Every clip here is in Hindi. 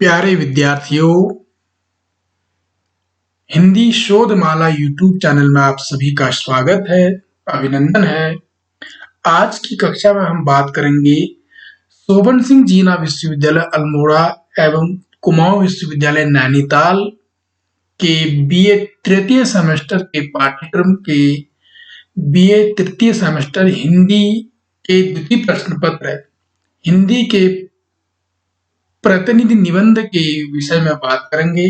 प्यारे विद्यार्थियों, हिंदी शोधमाला यूट्यूब चैनल में आप सभी का स्वागत है, अभिनंदन है। आज की कक्षा में हम बात करेंगे शोभन सिंह जीना विश्वविद्यालय अल्मोड़ा एवं कुमाऊं विश्वविद्यालय नैनीताल के बीए तृतीय सेमेस्टर के पाठ्यक्रम के बीए तृतीय सेमेस्टर हिंदी के द्वितीय प्रश्न पत्र हिंदी के प्रतिनिधि निबंध के विषय में बात करेंगे,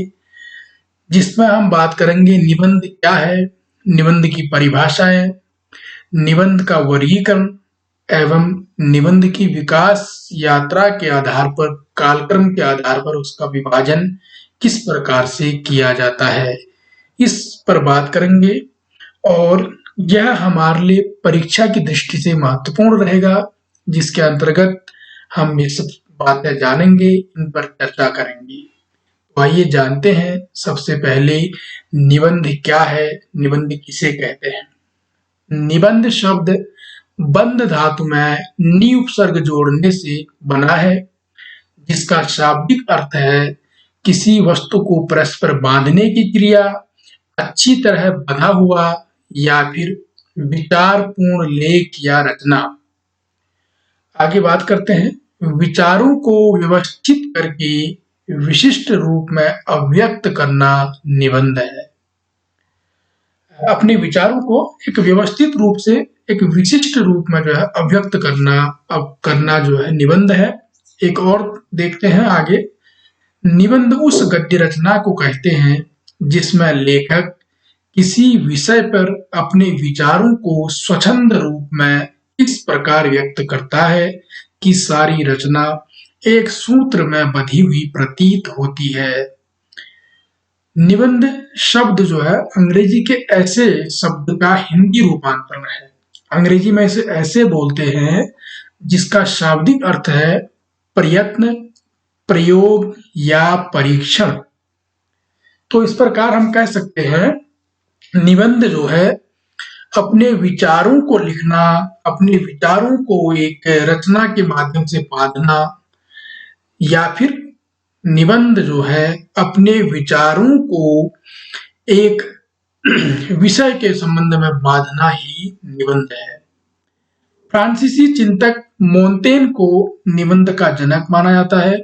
जिसमें हम बात करेंगे निबंध क्या है, निबंध की परिभाषाएं, निबंध का वर्गीकरण एवं निबंध की विकास यात्रा के आधार पर, कालक्रम के आधार पर उसका विभाजन किस प्रकार से किया जाता है, इस पर बात करेंगे। और यह हमारे लिए परीक्षा की दृष्टि से महत्वपूर्ण रहेगा, जिसके अंतर्गत हम ये सब बातें जानेंगे, इन पर चर्चा करेंगे। तो आइए जानते हैं सबसे पहले निबंध क्या है, निबंध किसे कहते हैं। निबंध शब्द बंध धातु में नी उपसर्ग जोड़ने से बना है, जिसका शाब्दिक अर्थ है किसी वस्तु को परस्पर बांधने की क्रिया, अच्छी तरह बंधा हुआ या फिर विचारपूर्ण लेख या रचना। आगे बात करते हैं, विचारों को व्यवस्थित करके विशिष्ट रूप में अभिव्यक्त करना निबंध है। अपने विचारों को एक व्यवस्थित रूप से एक विशिष्ट रूप में जो है अभिव्यक्त करना जो है निबंध है। एक और देखते हैं आगे, निबंध उस गद्य रचना को कहते हैं जिसमें लेखक किसी विषय पर अपने विचारों को स्वच्छंद रूप में इस प्रकार व्यक्त करता है कि सारी रचना एक सूत्र में बंधी हुई प्रतीत होती है। निबंध शब्द जो है अंग्रेजी के ऐसे शब्द का हिंदी रूपांतरण है। अंग्रेजी में इसे ऐसे बोलते हैं जिसका शाब्दिक अर्थ है प्रयत्न, प्रयोग या परीक्षण। तो इस प्रकार हम कह सकते हैं निबंध जो है अपने विचारों को लिखना, अपने विचारों को एक रचना के माध्यम से बांधना, या फिर निबंध जो है अपने विचारों को एक विषय के संबंध में बांधना ही निबंध है। फ्रांसीसी चिंतक मोंतेन को निबंध का जनक माना जाता है।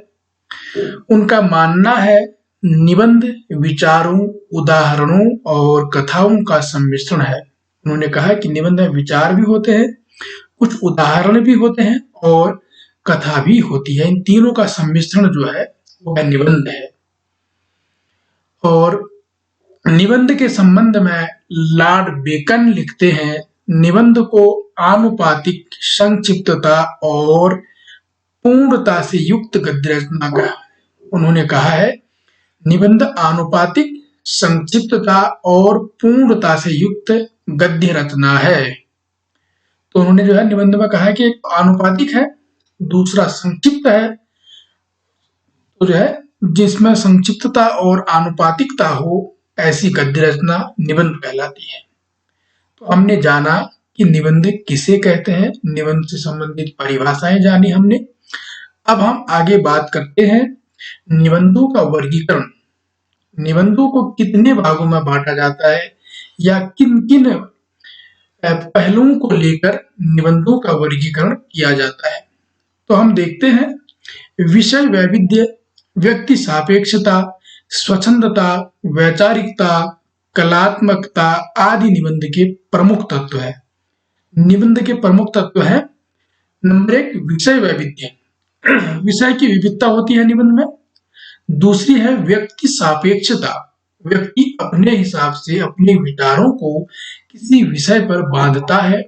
उनका मानना है निबंध विचारों, उदाहरणों और कथाओं का सम्मिश्रण है। उन्होंने कहा कि निबंध में विचार भी होते हैं, कुछ उदाहरण भी होते हैं और कथा भी होती है। इन तीनों का सम्मिश्रण जो है वह निबंध है। और निबंध के संबंध में लॉर्ड बेकन लिखते हैं, निबंध को आनुपातिक, संक्षिप्तता और पूर्णता से युक्त गद्य रचना का उन्होंने कहा है। निबंध आनुपातिक, संक्षिप्तता और पूर्णता से युक्त गद्य रचना है। तो उन्होंने जो है निबंध में कहा है कि एक आनुपातिक है, दूसरा संक्षिप्त है। तो जो है जिसमें संक्षिप्तता और आनुपातिकता हो, ऐसी गद्य रचना निबंध कहलाती है। तो हमने जाना कि निबंध किसे कहते हैं, निबंध से संबंधित परिभाषाएं जानी हमने। अब हम आगे बात करते हैं निबंधों का वर्गीकरण। निबंधों को कितने भागों में बांटा जाता है या किन किन पहलुओं को लेकर निबंधों का वर्गीकरण किया जाता है। तो हम देखते हैं, विषय वैविध्य, व्यक्ति सापेक्षता, स्वच्छंदता, वैचारिकता, कलात्मकता आदि निबंध के प्रमुख तत्व है। निबंध के प्रमुख तत्व है, नंबर 1 विषय वैविध्य, विषय की विविधता होती है निबंध में। दूसरी है व्यक्ति सापेक्षता, व्यक्ति अपने हिसाब से अपने विचारों को किसी विषय पर बांधता है।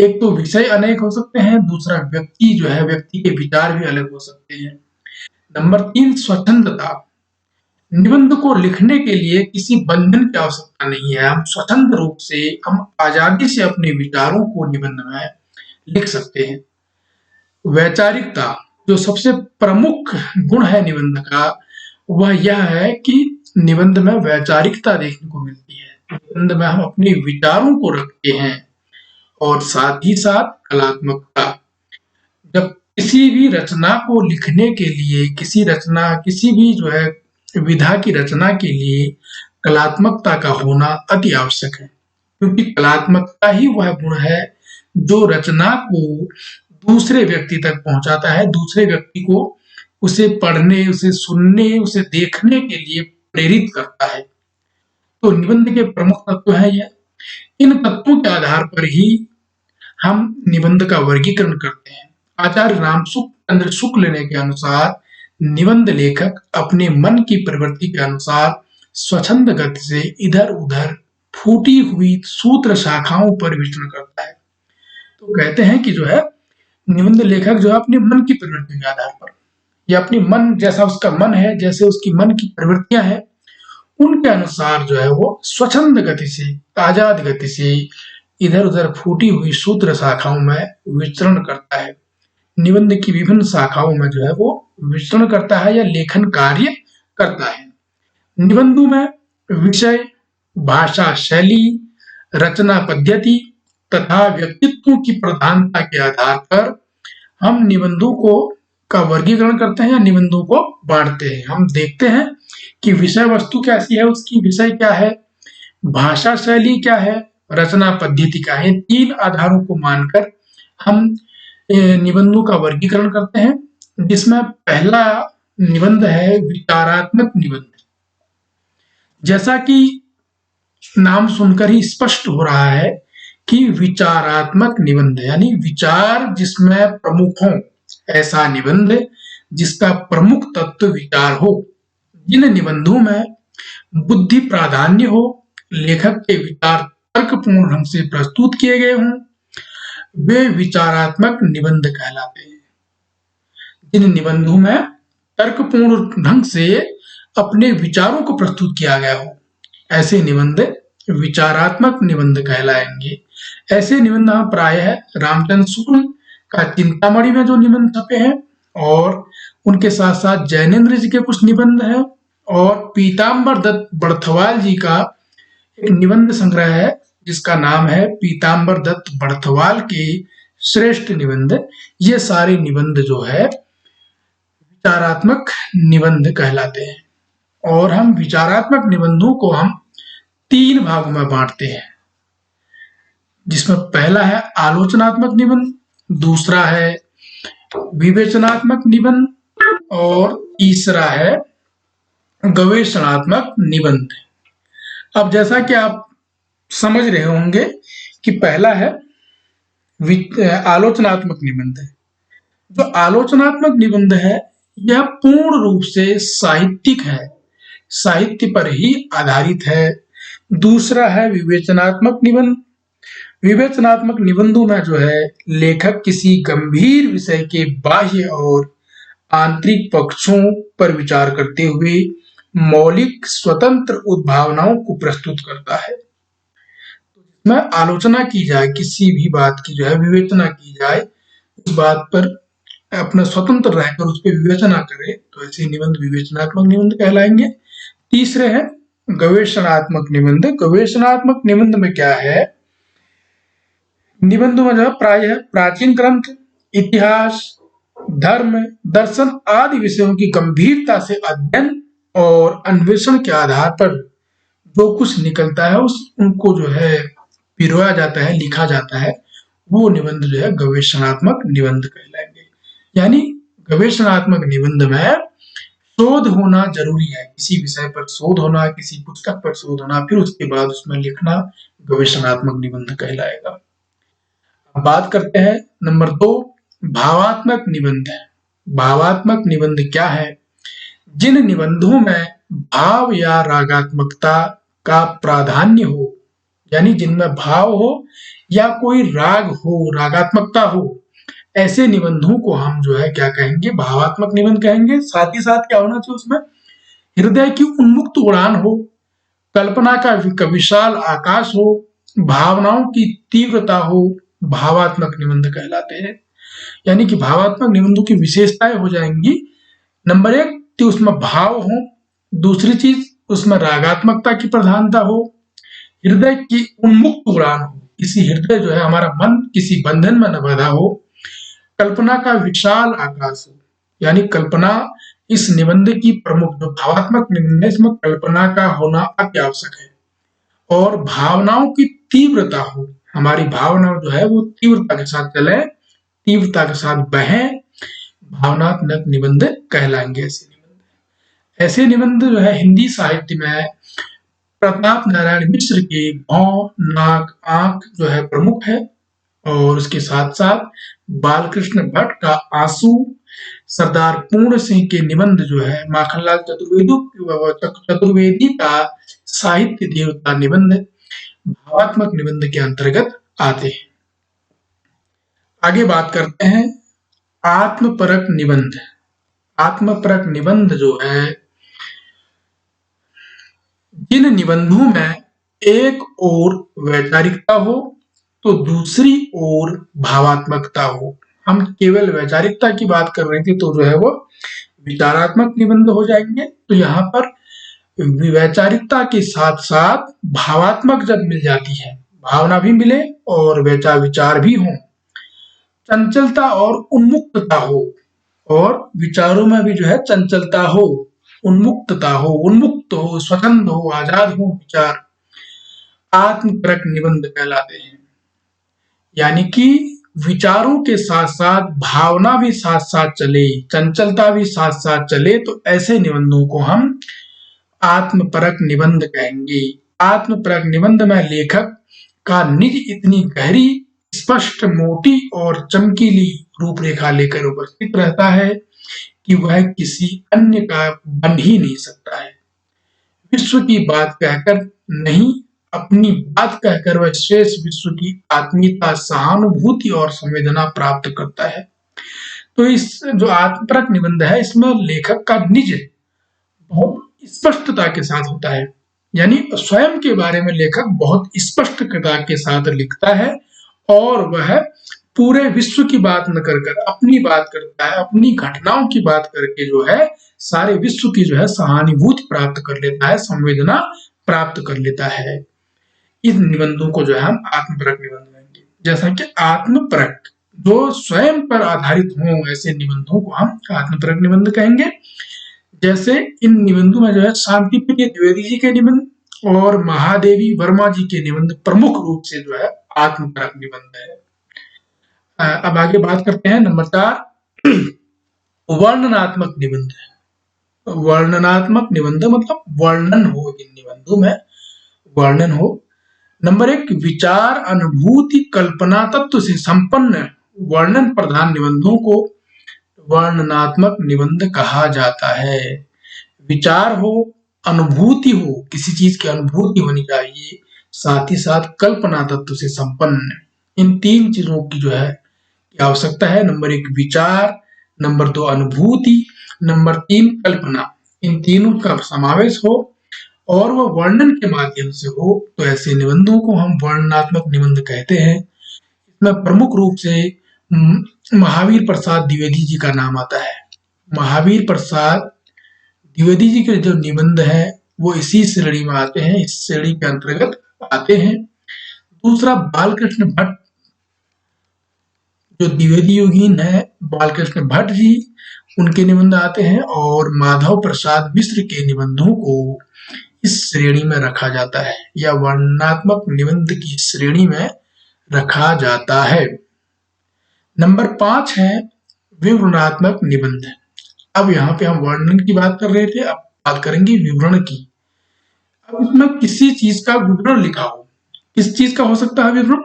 एक तो विषय अनेक हो सकते हैं, दूसरा व्यक्ति जो है, व्यक्ति के विचार भी अलग हो सकते हैं। नंबर 3 स्वच्छंदता, निबंध को लिखने के लिए किसी बंधन की आवश्यकता नहीं है। हम स्वतंत्र रूप से, हम आजादी से अपने विचारों को निबंध में लिख सकते हैं। वैचारिकता, जो सबसे प्रमुख गुण है निबंध का, वह यह है कि निबंध में वैचारिकता देखने को मिलती है। निबंध में हम अपने विचारों को रखते हैं। और साथ ही साथ कलात्मकता, जब किसी भी रचना को लिखने के लिए, किसी भी जो है विधा की रचना के लिए कलात्मकता का होना अति आवश्यक है, क्योंकि कलात्मकता ही वह गुण है जो रचना को दूसरे व्यक्ति तक पहुंचाता है, दूसरे व्यक्ति को उसे पढ़ने, उसे सुनने, उसे देखने के लिए प्रेरित करता है। तो निबंध के प्रमुख तत्व हैं ये। इन तत्वों के आधार पर ही हम निबंध का वर्गीकरण करते हैं। आचार्य रामचंद्र शुक्ल ने के अनुसार निबंध लेखक अपने मन की प्रवृत्ति के अनुसार स्वच्छंद गति से इधर उधर फूटी हुई सूत्र शाखाओं पर विचरण करता है। तो कहते हैं कि जो है निबंध लेखक जो है अपने मन की प्रवृत्ति के आधार पर, या अपनी मन जैसा उसका मन है, जैसे उसकी मन की प्रवृत्तियां हैं, उनके अनुसार जो है वो स्वच्छंद गति से, आजाद गति से इधर उधर फूटी हुई सूत्र शाखाओं में विचरण करता है। निबंध की विभिन्न शाखाओं में जो है वो विचरण करता है या लेखन कार्य करता है। निबंधों में विषय, भाषा शैली, रचना पद्धति तथा व्यक्तित्व की प्रधानता के आधार पर हम निबंधों को का वर्गीकरण करते हैं या निबंधों को बांटते हैं। हम देखते हैं कि विषय वस्तु कैसी है, उसकी विषय क्या है, भाषा शैली क्या है, रचना पद्धति क्या है। तीन आधारों को मानकर हम निबंधों का वर्गीकरण करते हैं, जिसमें पहला निबंध है विचारात्मक निबंध। जैसा कि नाम सुनकर ही स्पष्ट हो रहा है कि विचारात्मक निबंध यानी विचार जिसमें प्रमुख हो, ऐसा निबंध जिसका प्रमुख तत्व विचार हो। जिन निबंधों में बुद्धि प्राधान्य हो, लेखक के विचार तर्कपूर्ण ढंग से प्रस्तुत किए गए हों, वे विचारात्मक निबंध कहलाते हैं। जिन निबंधों में तर्कपूर्ण ढंग से अपने विचारों को प्रस्तुत किया गया हो, ऐसे निबंध विचारात्मक निबंध कहलाएंगे। ऐसे निबंध प्रायः रामचंद्र शुक्ल का चिंतामणि में जो निबंध छपे हैं, और उनके साथ साथ जैनेन्द्र जी के कुछ निबंध हैं, और पीताम्बर दत्त बड़थवाल जी का एक निबंध संग्रह है जिसका नाम है पीताम्बर दत्त बड़थवाल के श्रेष्ठ निबंध। ये सारे निबंध जो है विचारात्मक निबंध कहलाते हैं। और हम विचारात्मक निबंधों को हम तीन भागों में बांटते हैं, जिसमें पहला है आलोचनात्मक निबंध, दूसरा है विवेचनात्मक निबंध, और तीसरा है गवेषणात्मक निबंध। अब जैसा कि आप समझ रहे होंगे कि पहला है आलोचनात्मक निबंध। जो आलोचनात्मक निबंध है यह पूर्ण रूप से साहित्यिक है, साहित्य पर ही आधारित है। दूसरा है विवेचनात्मक निबंध। विवेचनात्मक निबंधों में जो है लेखक किसी गंभीर विषय के बाह्य और आंतरिक पक्षों पर विचार करते हुए मौलिक स्वतंत्र उद्भावनाओं को प्रस्तुत करता है। इसमें आलोचना की जाए, किसी भी बात की जो है विवेचना की जाए, उस बात पर अपना स्वतंत्र रहकर उस पर विवेचना करे, तो ऐसे निबंध विवेचनात्मक निबंध कहलाएंगे। तीसरे है गवेषणात्मक निबंध। गवेषणात्मक निबंध में क्या है, निबंधों में जो प्रायः प्राचीन ग्रंथ, इतिहास, धर्म, दर्शन आदि विषयों की गंभीरता से अध्ययन और अन्वेषण के आधार पर जो कुछ निकलता है उनको जो है पिरोया जाता है, लिखा जाता है, वो निबंध जो है गवेषणात्मक निबंध कहलाएंगे। यानी गवेषणात्मक निबंध में शोध होना जरूरी है, किसी विषय पर शोध होना, किसी पुस्तक पर शोध होना, फिर उसके बाद उसमें लिखना गवेषणात्मक निबंध कहलाएगा। अब बात करते हैं नंबर 2 भावात्मक निबंध। भावात्मक निबंध क्या है, जिन निबंधों में भाव या रागात्मकता का प्राधान्य हो, यानी जिनमें भाव हो या कोई राग हो, रागात्मकता हो, ऐसे निबंधों को हम जो है क्या कहेंगे, भावात्मक निबंध कहेंगे। साथ ही साथ क्या होना चाहिए, उसमें हृदय की उन्मुक्त उड़ान हो, कल्पना का विशाल आकाश हो, भावनाओं की तीव्रता हो, भावात्मक निबंध कहलाते हैं। यानी कि भावात्मक निबंधों की विशेषताएं हो जाएंगी, नंबर 1 तो उसमें भाव हो, दूसरी चीज उसमें रागात्मकता की प्रधानता हो, हृदय की उन्मुक्त उड़ान हो, किसी हृदय जो है हमारा मन किसी बंधन में न बंधा हो, कल्पना का विशाल आकाश हो, यानी कल्पना इस निबंध की प्रमुख, जो भावात्मक निबंध है इसमें कल्पना का होना अति आवश्यक है। और भावनाओं की तीव्रता हो, हमारी भावना जो है वो तीव्रता के साथ चले, तीव्रता के साथ बहे, भावनात्मक निबंध कहलाएंगे ऐसे निबंध जो है हिंदी साहित्य में प्रताप नारायण मिश्र के भौं, नाक, आंख जो है प्रमुख है। और उसके साथ साथ बालकृष्ण भट्ट का आंसू, सरदार पूर्ण सिंह के निबंध जो है, माखनलाल चतुर्वेदी का साहित्य देवता निबंध भावात्मक निबंध के अंतर्गत आते हैं। आगे बात करते हैं आत्मपरक निबंध। आत्मपरक निबंध जो है, जिन निबंधों में एक ओर वैचारिकता हो तो दूसरी ओर भावात्मकता हो। हम केवल वैचारिकता की बात कर रहे थे तो जो है वो विचारात्मक निबंध हो जाएंगे। तो यहाँ पर वैचारिकता के साथ साथ भावात्मक जब मिल जाती है, भावना भी मिले और विचार भी हो, चंचलता और उन्मुक्तता हो, और विचारों में भी जो है चंचलता हो, उन्मुक्तता हो, उन्मुक्त हो, स्वतंत्र हो, आजाद हो विचार, आत्मपरक निबंध कहलाते हैं। यानी कि विचारों के साथ साथ भावना भी साथ साथ चले, चंचलता भी साथ साथ चले, तो ऐसे निबंधों को हम आत्मपरक निबंध कहेंगे। आत्मपरक निबंध में लेखक का निज इतनी गहरी, स्पष्ट, मोटी और चमकीली रूपरेखा लेकर उपस्थित रहता है कि वह किसी अन्य का बन ही नहीं सकता है। विश्व की बात कहकर नहीं, अपनी बात कहकर वह शेष विश्व की आत्मीयता, सहानुभूति और संवेदना प्राप्त करता है। तो इस जो आत्मपरक निबंध है इसमें लेखक का निज बहुत स्पष्टता के साथ होता है, यानी स्वयं के बारे में लेखक बहुत स्पष्टता के साथ लिखता है और वह पूरे विश्व की बात न कर अपनी बात करता है, अपनी घटनाओं की बात करके जो है सारे विश्व की जो है सहानुभूति प्राप्त कर लेता है, संवेदना प्राप्त कर लेता है। इन निबंधों को जो है हम आत्मपरक निबंध कहेंगे। जैसा कि आत्मपरक जो स्वयं पर आधारित हों, ऐसे निबंधों को हम आत्मपरक निबंध कहेंगे। जैसे इन निबंधों में जो है शांति प्रिय द्विवेदी जी के निबंध और महादेवी वर्मा जी के निबंध प्रमुख रूप से जो है आत्मपरक निबंध है। अब आगे बात करते हैं नंबर 4, वर्णनात्मक निबंध। वर्णनात्मक निबंध मतलब वर्णन हो, इन निबंधों में वर्णन हो। नंबर 1, विचार, अनुभूति, कल्पना तत्व से संपन्न वर्णन प्रधान निबंधों को वर्णनात्मक निबंध कहा जाता है। विचार हो, अनुभूति हो, किसी चीज की अनुभूति होनी चाहिए, साथ ही साथ कल्पना तत्व से संपन्न, इन 3 चीजों की जो है आवश्यकता है। नंबर 1 विचार, नंबर 2 अनुभूति, नंबर 3 कल्पना, इन तीनों का समावेश हो और वह वर्णन के माध्यम से हो, तो ऐसे निबंधों को हम वर्णनात्मक निबंध कहते हैं। इसमें प्रमुख रूप से महावीर प्रसाद द्विवेदी जी का नाम आता है। महावीर प्रसाद द्विवेदी जी के जो निबंध है वो इसी श्रेणी में आते हैं, इस श्रेणी के अंतर्गत आते हैं। दूसरा, बालकृष्ण भट्ट जो द्विवेदी योगीन है, बालकृष्ण भट्ट जी, उनके निबंध आते हैं और माधव प्रसाद मिश्र के निबंधों को इस श्रेणी में रखा जाता है या वर्णनात्मक निबंध की श्रेणी में रखा जाता है। नंबर 5 है विवरणात्मक निबंध। अब यहाँ पे हम वर्णन की बात कर रहे थे, अब बात करेंगे विवरण की। अब इसमें किसी चीज का विवरण लिखा हो, किस चीज का हो सकता है विवरण?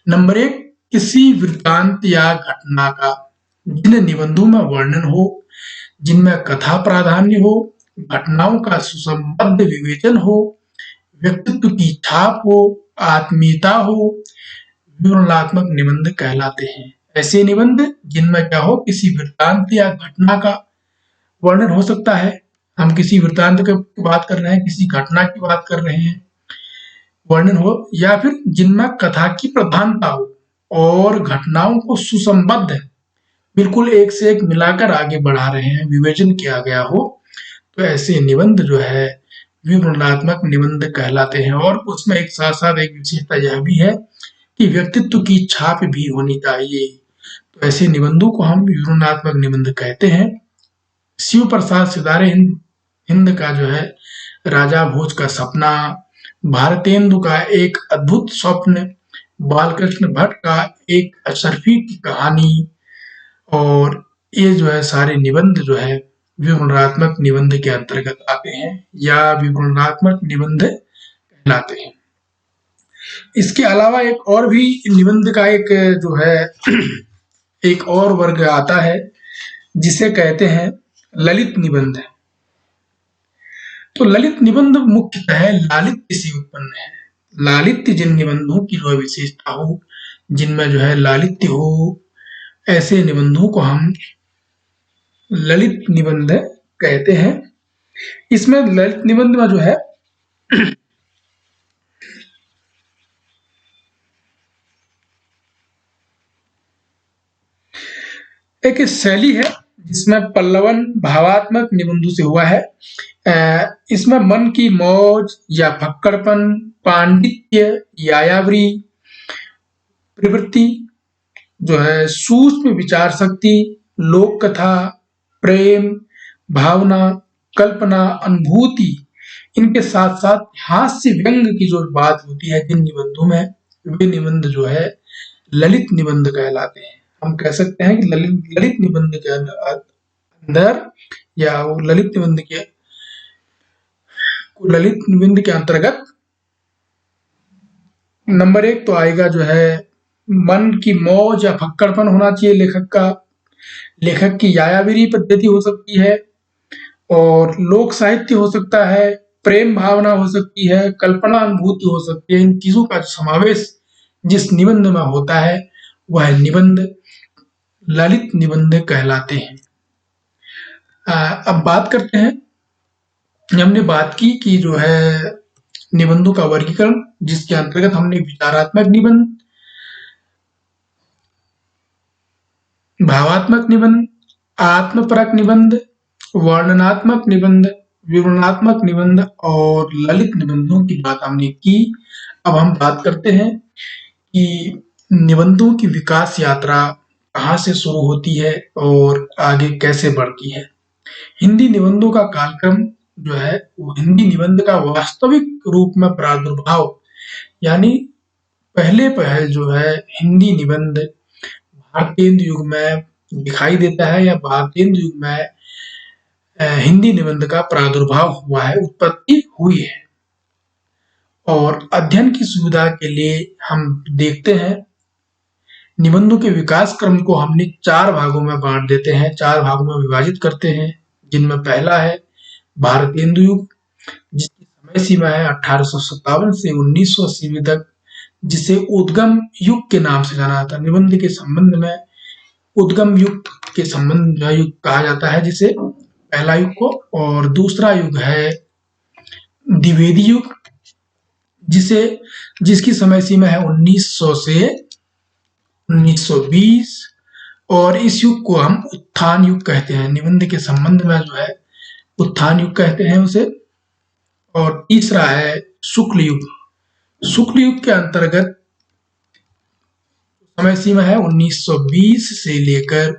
नंबर 1, किसी वृत्तांत या घटना का, जिन निबंधों में वर्णन हो, जिनमें कथा प्राधान्य हो, घटनाओं का सुसंबद्ध विवेचन हो, व्यक्तित्व की छाप हो, आत्मीयता हो, विवरणात्मक निबंध कहलाते हैं। ऐसे निबंध जिनमें क्या हो, किसी वृत्तांत या घटना का वर्णन हो सकता है, हम किसी वृत्तांत की बात कर रहे हैं, किसी घटना की बात कर रहे हैं, वर्णन हो, या फिर जिनमें कथा की प्रधानता हो और घटनाओं को सुसंबद्ध बिल्कुल एक से एक मिलाकर आगे बढ़ा रहे हैं, विवेचन किया गया हो, तो ऐसे निबंध जो है विवरणात्मक निबंध कहलाते हैं। और उसमें एक साथ साथ एक विशेषता यह भी है कि व्यक्तित्व की छाप भी होनी चाहिए, तो तो ऐसे निबंधों को हम विवरणात्मक निबंध कहते हैं। शिव प्रसाद सितारे हिंद हिंद का जो है राजा भोज का सपना, भारतेंदु का एक अद्भुत स्वप्न, बालकृष्ण भट्ट का एक अशरफी की कहानी, और ये जो है सारे निबंध जो है विवरणात्मक निबंध के अंतर्गत आते हैं या विवरणात्मक निबंध कहलाते हैं। इसके अलावा एक और भी निबंध का एक जो है एक और वर्ग आता है जिसे कहते हैं ललित निबंध। तो ललित निबंध मुख्यतः लालित्य से उत्पन्न है। लालित्य जिन निबंधों की जो विशेषता हो, जिनमें जो है लालित्य हो, ऐसे निबंधों को हम ललित निबंध कहते हैं। इसमें ललित निबंध में जो है एक शैली है जिसमें पल्लवन भावात्मक निबंधों से हुआ है। इसमें मन की मौज या फक्कड़पन, पांडित्य, यायावरी प्रवृत्ति जो है, सूक्ष्म विचार शक्ति, लोक कथा, प्रेम भावना, कल्पना, अनुभूति, इनके साथ साथ हास्य व्यंग की जो बात होती है जिन निबंधों में, वे निबंध जो है ललित निबंध कहलाते हैं। हम कह सकते हैं कि ललित निबंध के अंदर या ललित निबंध के अंतर्गत नंबर 1 तो आएगा जो है मन की मौज या फक्कड़पन होना चाहिए लेखक का, लेखक की यायावरी पद्धति हो सकती है, और लोक साहित्य हो सकता है, प्रेम भावना हो सकती है, कल्पना अनुभूति हो सकती है। इन चीजों का समावेश जिस निबंध में होता है वह निबंध ललित निबंध कहलाते हैं। अब बात करते हैं, हमने बात की कि जो है निबंधों का वर्गीकरण, जिसके अंतर्गत हमने विचारात्मक निबंध, भावात्मक निबंध, आत्मपरक निबंध, वर्णनात्मक निबंध, विवरणात्मक निबंध और ललित निबंधों की बात हमने की। अब हम बात करते हैं कि निबंधों की विकास यात्रा कहाँ से शुरू होती है और आगे कैसे बढ़ती है। हिंदी निबंधों का कालक्रम जो है वो हिंदी निबंध का वास्तविक रूप में प्रादुर्भाव, यानी पहले पहल जो है हिंदी निबंध भारतेंदु युग में दिखाई देता है, या भारतेंदु युग में हिंदी निबंध का प्रादुर्भाव हुआ है, उत्पत्ति हुई है। और अध्ययन की सुविधा के लिए हम देखते हैं निबंधों के विकास क्रम को हमने 4 भागों में बांट देते हैं, 4 भागों में विभाजित करते हैं, जिनमें पहला है भारतेंदु युग, जिसकी समय सीमा है 1857 से 1980 तक, जिसे उद्गम युग के नाम से जाना जाता है। निबंध के संबंध में उद्गम युग के संबंध युग कहा जाता है जिसे, पहला युग को, और दूसरा युग है द्विवेदी युग, जिसकी समय सीमा है 1900 से 1920, और इस युग को हम उत्थान युग कहते हैं। निबंध के संबंध में जो है उत्थान युग कहते हैं उसे। और तीसरा है शुक्ल युग। शुक्ल युग के अंतर्गत समय सीमा है 1920 से लेकर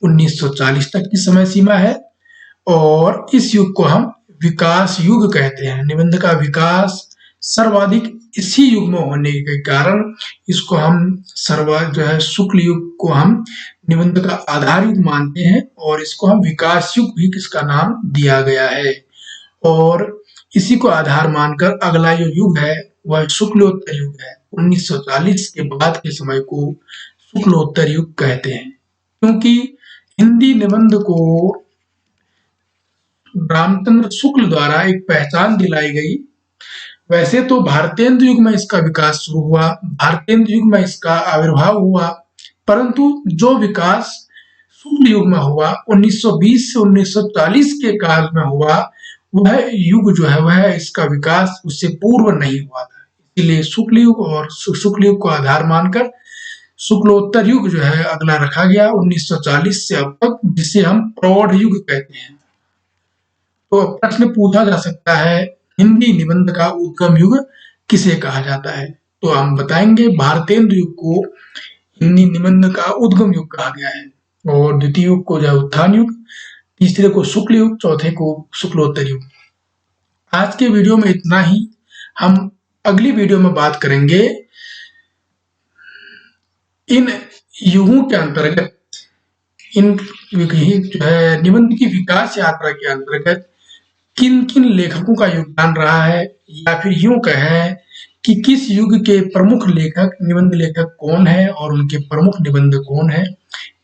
1940 तक की समय सीमा है, और इस युग को हम विकास युग कहते हैं। निबंध का विकास सर्वाधिक इसी युग में होने के कारण इसको हम जो है शुक्ल युग को हम निबंध का आधार युग मानते हैं, और इसको हम विकास युग भी किसका नाम दिया गया है। और इसी को आधार मानकर अगला जो युग है वह शुक्लोत्तर युग है। 1940 के बाद के समय को शुक्लोत्तर युग कहते हैं, क्योंकि हिंदी निबंध को रामचंद्र शुक्ल द्वारा एक पहचान दिलाई गई। वैसे तो भारतेंदु युग में इसका विकास शुरू हुआ, भारतेंदु युग में इसका आविर्भाव हुआ, परंतु जो विकास शुक्ल युग में हुआ 1920 से 1940 के काल में हुआ, वह युग जो है वह इसका विकास उससे पूर्व नहीं हुआ था। इसलिए शुक्ल युग और शुक्ल युग को आधार मानकर शुक्लोत्तर युग जो है अगला रखा गया 1940 से अब तक, जिसे हम प्रौढ़ युग कहते हैं। तो प्रश्न पूछा जा सकता है हिंदी निबंध का उद्गम युग किसे कहा जाता है, तो हम बताएंगे भारतेंदु युग को हिंदी निबंध का उद्गम युग कहा गया है। और द्वितीय युग को जो है उत्थान युग, तीसरे को शुक्ल युग, चौथे को शुक्लोत्तर युग। आज के वीडियो में इतना ही। हम अगली वीडियो में बात करेंगे इन युगों के अंतर्गत, इन जो है निबंध की विकास यात्रा के अंतर्गत किन किन लेखकों का योगदान रहा है, या फिर यूं कहें कि किस युग के प्रमुख लेखक, निबंध लेखक कौन है और उनके प्रमुख निबंध कौन है,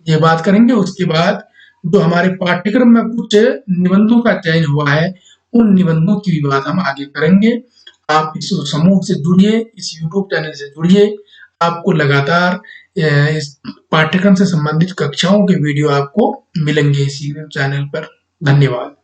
ये बात करेंगे। उसके बाद जो हमारे पाठ्यक्रम में कुछ निबंधों का चयन हुआ है, उन निबंधों की भी बात हम आगे करेंगे। आप इस समूह से जुड़िए, इस यूट्यूब चैनल से जुड़िए। आपको लगातार इस पाठ्यक्रम से संबंधित कक्षाओं के वीडियो आपको मिलेंगे इसी चैनल पर। धन्यवाद।